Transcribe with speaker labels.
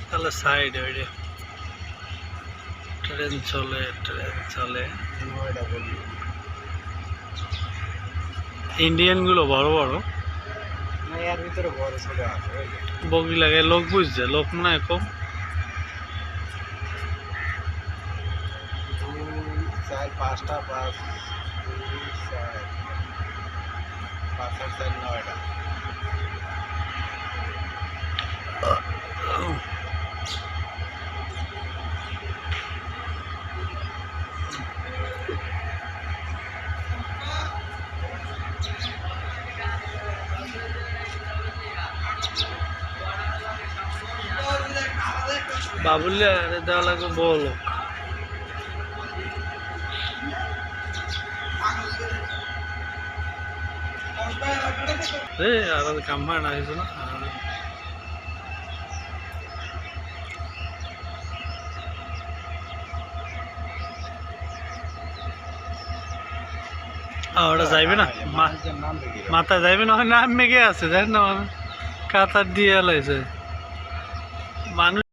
Speaker 1: তাহলে সাইড ওইটা ট্রেন চলে ইন্ডিয়ান গুলো বড় বড়
Speaker 2: এর ভিতরে বড় ছোট আছে
Speaker 1: বগি লাগে লোক বুঝছে লোক মনে হয় কম
Speaker 2: 2 4 5টা 5 2 4 5 আর 4 9টা
Speaker 1: বাবুল্যা দেওয়া লাগবে বলো আর কাম না হয়েছে না ওটা যাইবে না মাথা যাইবে না হয় না মেঘে আছে জানেন না কাতার দিয়ে লাইছে মানুষ